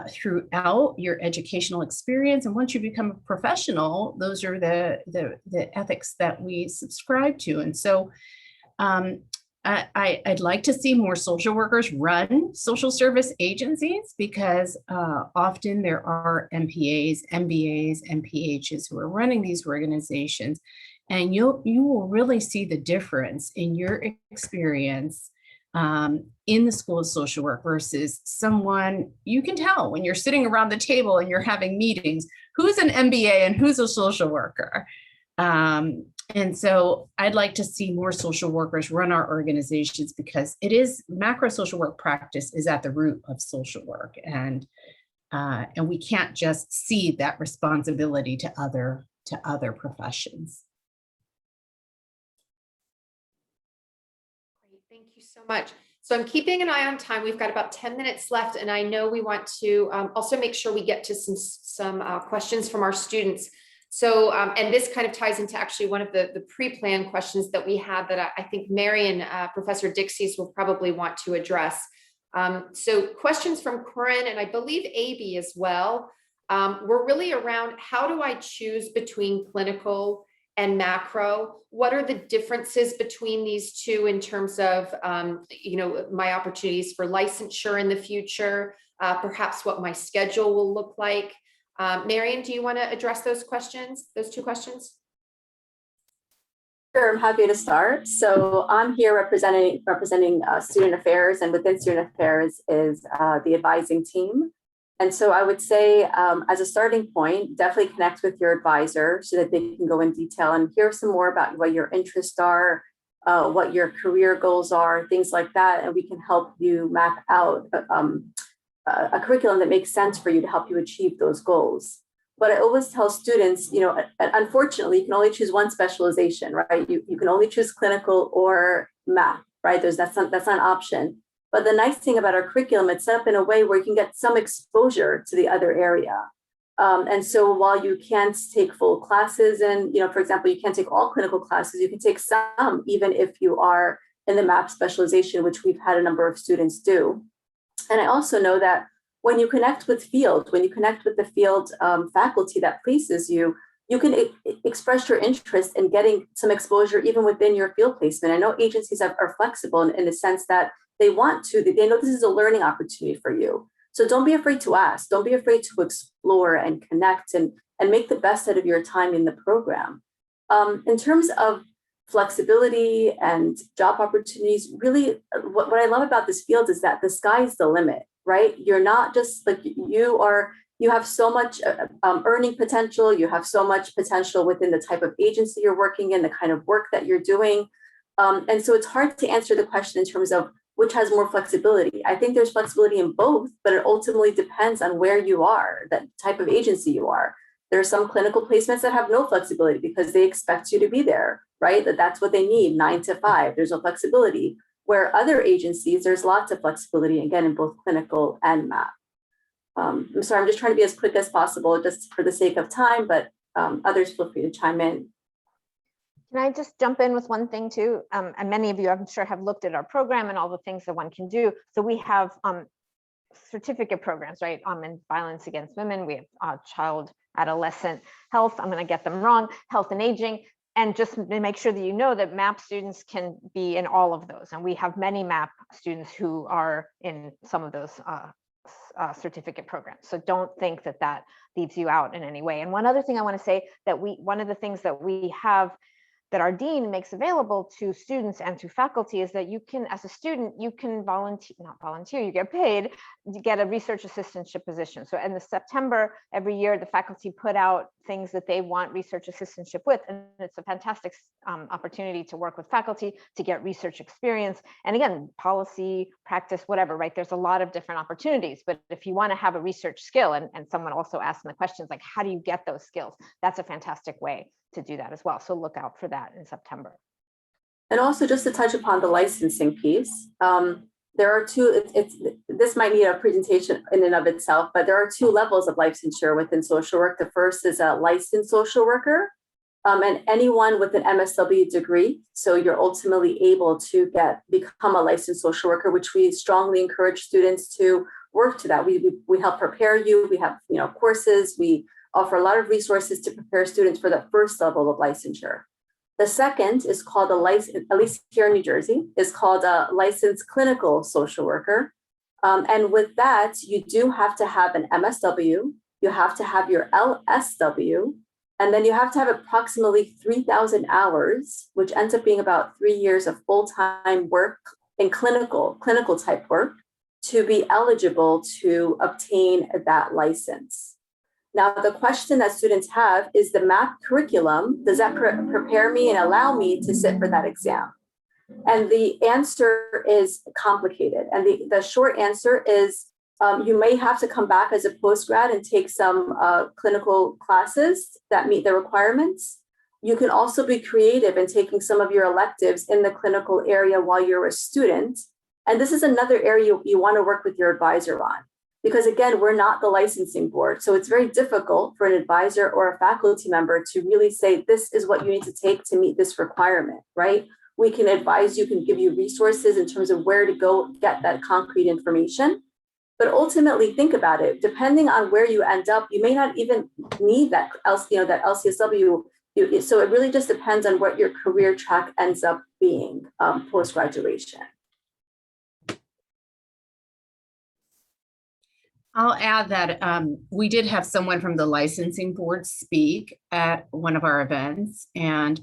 throughout your educational experience. And once you become a professional, those are the ethics that we subscribe to. And so I'd like to see more social workers run social service agencies, because often there are MPAs, MBAs, MPHs who are running these organizations. And you will really see the difference in your experience in the School of Social Work versus someone. You can tell when you're sitting around the table and you're having meetings, who's an MBA and who's a social worker. And so I'd like to see more social workers run our organizations, because it is macro social work practice is at the root of social work. And we can't just cede that responsibility to other professions. Great, thank you so much. So I'm keeping an eye on time. We've got about 10 minutes left, and I know we want to also make sure we get to some questions from our students. So, and this kind of ties into actually one of the pre-planned questions that we had that I think Mary and Professor Dixies will probably want to address. So questions from Karun and I believe AB as well, were really around how do I choose between clinical and macro? What are the differences between these two in terms of, my opportunities for licensure in the future, perhaps what my schedule will look like? Marian, do you want to address those two questions? Sure, I'm happy to start. So I'm here representing student affairs, and within student affairs is the advising team. And so I would say, as a starting point, definitely connect with your advisor so that they can go in detail and hear some more about what your interests are, what your career goals are, things like that, and we can help you map out a curriculum that makes sense for you to help you achieve those goals. But I always tell students, unfortunately, you can only choose one specialization, right? You can only choose clinical or math, right? That's not an option. But the nice thing about our curriculum, it's set up in a way where you can get some exposure to the other area. And so while you can't take full classes and, for example, you can't take all clinical classes, you can take some, even if you are in the MAP specialization, which we've had a number of students do. And I also know that when you connect with the field faculty that places you, you can express your interest in getting some exposure even within your field placement. I know agencies are flexible in the sense that they know this is a learning opportunity for you. So don't be afraid to ask, don't be afraid to explore and connect and make the best out of your time in the program. In terms of flexibility and job opportunities, really what I love about this field is that the sky's the limit, right? You're not just like you have so much earning potential, you have so much potential within the type of agency you're working in, the kind of work that you're doing. And so it's hard to answer the question in terms of which has more flexibility. I think there's flexibility in both, but it ultimately depends on where you are, the type of agency you are. There are some clinical placements that have no flexibility because they expect you to be there, right? That's what they need, 9 to 5. There's no flexibility. Where other agencies, there's lots of flexibility, again, in both clinical and MAP. I'm sorry, I'm just trying to be as quick as possible just for the sake of time, but others feel free to chime in. Can I just jump in with one thing too? And many of you, I'm sure, have looked at our program and all the things that one can do. So we have certificate programs, right? In violence against women, we have child adolescent health, I'm going to get them wrong, health and aging. And just to make sure that you know that MAP students can be in all of those. And we have many MAP students who are in some of those certificate programs. So don't think that that leaves you out in any way. And one other thing I want to say that one of the things that we have that our dean makes available to students and to faculty is that you can, as a student, you can you get paid to get a research assistantship position. So in the September every year, the faculty put out things that they want research assistantship with, and it's a fantastic opportunity to work with faculty, to get research experience. And again, policy, practice, whatever, right? There's a lot of different opportunities, but if you want to have a research skill, and someone also asked in the questions, like, how do you get those skills? That's a fantastic way to do that as well. So look out for that in September. And also just to touch upon the licensing piece, there are two, this might need a presentation in and of itself, but there are two levels of licensure within social work. The first is a licensed social worker, and anyone with an MSW degree. So you're ultimately able to become a licensed social worker, which we strongly encourage students to work to that. We help prepare you. We have courses. We offer a lot of resources to prepare students for the first level of licensure. The second is called at least here in New Jersey, is called a licensed clinical social worker. And with that, you do have to have an MSW, you have to have your LSW, and then you have to have approximately 3,000 hours, which ends up being about 3 years of full-time work in clinical type work to be eligible to obtain that license. Now, the question that students have is the MAP curriculum, does that prepare me and allow me to sit for that exam? And the answer is complicated. And the short answer is you may have to come back as a postgrad and take some clinical classes that meet the requirements. You can also be creative in taking some of your electives in the clinical area while you're a student. And this is another area you want to work with your advisor on. Because again, we're not the licensing board. So it's very difficult for an advisor or a faculty member to really say, this is what you need to take to meet this requirement, right? We can advise you, can give you resources in terms of where to go get that concrete information. But ultimately, think about it. Depending on where you end up, you may not even need that LCSW. So it really just depends on what your career track ends up being post-graduation. I'll add that we did have someone from the licensing board speak at one of our events, and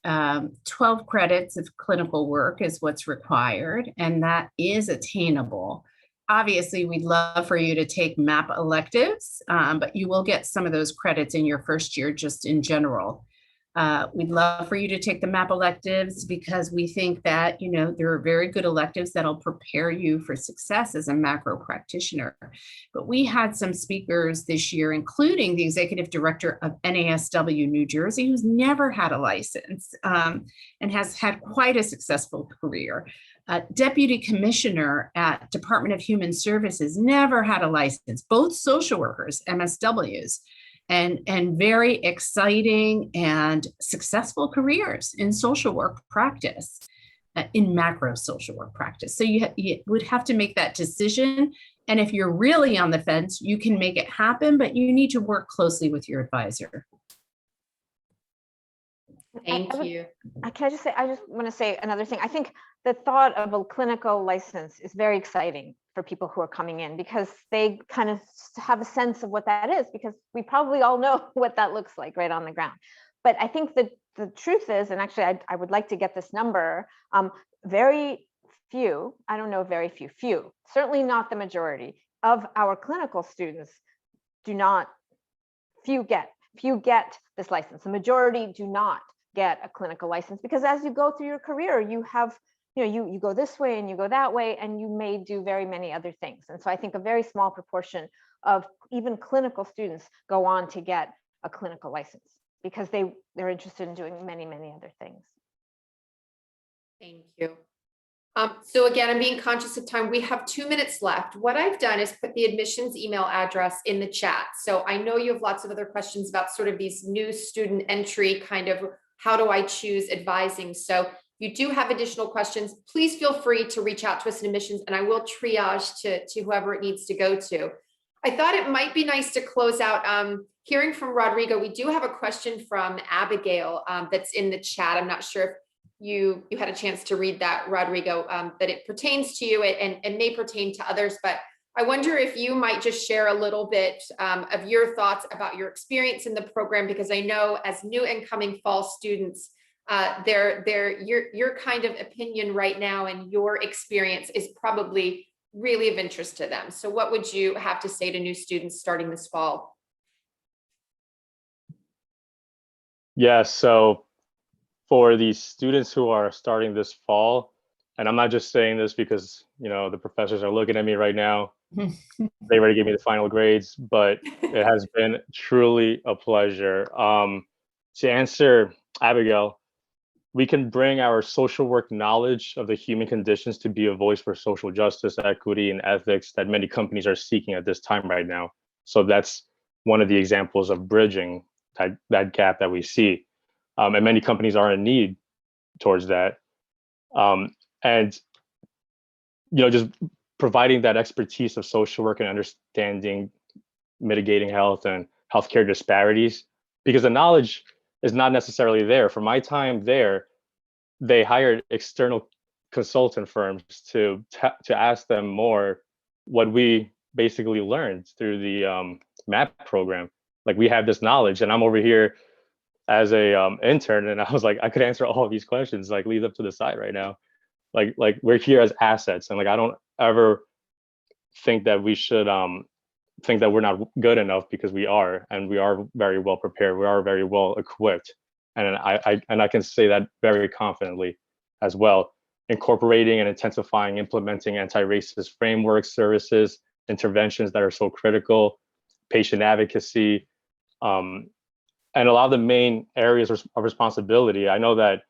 12 credits of clinical work is what's required, and that is attainable. Obviously, we'd love for you to take MAP electives, but you will get some of those credits in your first year just in general. We'd love for you to take the MAP electives because we think that, there are very good electives that'll prepare you for success as a macro practitioner. But we had some speakers this year, including the executive director of NASW New Jersey, who's never had a license and has had quite a successful career. Deputy commissioner at Department of Human Services never had a license, both social workers, MSWs. And very exciting and successful careers in social work practice. in macro social work practice. So you would have to make that decision. And if you're really on the fence, you can make it happen, but you need to work closely with your advisor. Thank you. Can I just say, I just want to say another thing. I think the thought of a clinical license is very exciting for people who are coming in, because they kind of have a sense of what that is, because we probably all know what that looks like right on the ground. But I think that the truth is, and actually I would like to get this number, very few, I don't know, very few, certainly not the majority of our clinical students few get this license. The majority do not get a clinical license, because as you go through your career, you have, you go this way and you go that way, and you may do very many other things. And so I think a very small proportion of even clinical students go on to get a clinical license, because they're interested in doing many other things. Thank you. So again, I'm being conscious of time. We have 2 minutes left. What I've done is put the admissions email address in the chat. So I know you have lots of other questions about sort of these new student entry, kind of how do I choose advising? So if you do have additional questions, please feel free to reach out to us in admissions, and I will triage to whoever it needs to go to. I thought it might be nice to close out hearing from Rodrigo. We do have a question from Abigail that's in the chat. I'm not sure if you had a chance to read that, Rodrigo, that it pertains to you and may pertain to others, but I wonder if you might just share a little bit of your thoughts about your experience in the program, because I know as new incoming fall students, your kind of opinion right now and your experience is probably really of interest to them. So what would you have to say to new students starting this fall? Yeah, so for the students who are starting this fall, and I'm not just saying this because, the professors are looking at me right now, they already gave me the final grades, but it has been truly a pleasure. To answer Abigail, we can bring our social work knowledge of the human conditions to be a voice for social justice, equity, and ethics that many companies are seeking at this time right now. So that's one of the examples of bridging that gap that we see. And many companies are in need towards that. And just providing that expertise of social work and understanding mitigating health and healthcare disparities, because the knowledge is not necessarily there. For my time there, they hired external consultant firms to ask them more what we basically learned through the MAP program. Like, we have this knowledge, and I'm over here as a intern, and I was like, I could answer all of these questions, like, leave them to the side right now. Like we're here as assets, and like, I don't ever think that we should think that we're not good enough, because we are, and we are very well prepared, we are very well equipped, and I can say that very confidently as well. Incorporating and intensifying, implementing anti-racist frameworks, services, interventions that are so critical, patient advocacy, and a lot of the main areas of responsibility. I know that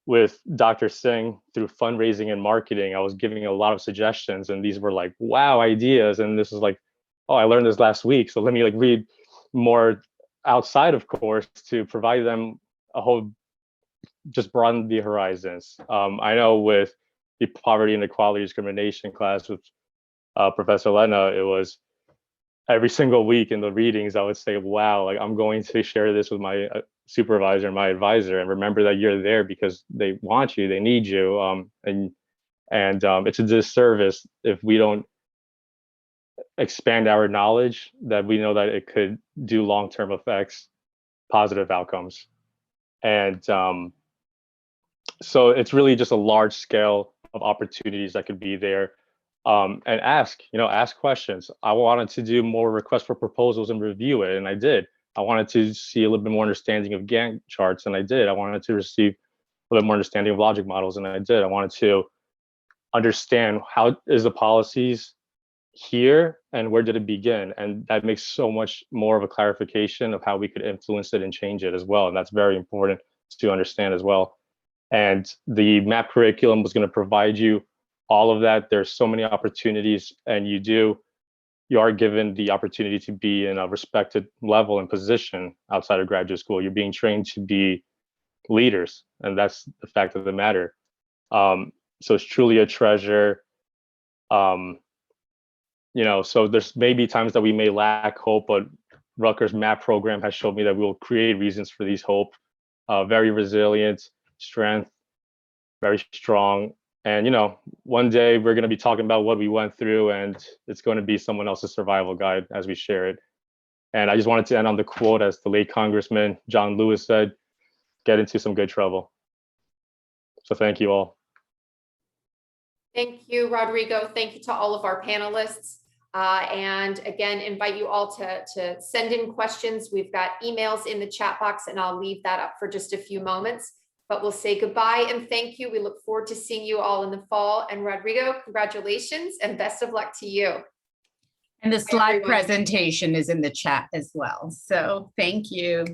with Dr. Singh, through fundraising and marketing, I was giving a lot of suggestions, and these were like, wow, ideas. And this is like, oh, I learned this last week, so let me read more outside of course to provide them a whole, just broaden the horizons. I know with the poverty and equality discrimination class with Professor Lenna, it was every single week in the readings, I would say, wow, like, I'm going to share this with my supervisor and my advisor, and remember that you're there because they want you, they need you. And it's a disservice if we don't expand our knowledge, that we know that it could do long-term effects, positive outcomes. And so it's really just a large scale of opportunities that could be there. And ask questions. I wanted to do more requests for proposals and review it, and I did. I wanted to see a little bit more understanding of Gantt charts, and I did. I wanted to receive a little bit more understanding of logic models, and I did. I wanted to understand how is the policies here and where did it begin, and that makes so much more of a clarification of how we could influence it and change it as well, and that's very important to understand as well. And the MAP curriculum was going to provide you all of that. There's so many opportunities, and you are given the opportunity to be in a respected level and position outside of graduate school. You're being trained to be leaders, and that's the fact of the matter. So it's truly a treasure. So there's maybe times that we may lack hope, but Rutgers MAP program has showed me that we will create reasons for these hope. Very resilient, strength, very strong. And, one day we're going to be talking about what we went through, and it's going to be someone else's survival guide as we share it. And I just wanted to end on the quote, as the late Congressman John Lewis said, get into some good trouble. So thank you all. Thank you, Rodrigo. Thank you to all of our panelists. And again, invite you all to send in questions. We've got emails in the chat box, and I'll leave that up for just a few moments. But we'll say goodbye and thank you. We look forward to seeing you all in the fall. And Rodrigo, congratulations and best of luck to you. And the slide presentation is in the chat as well. So thank you.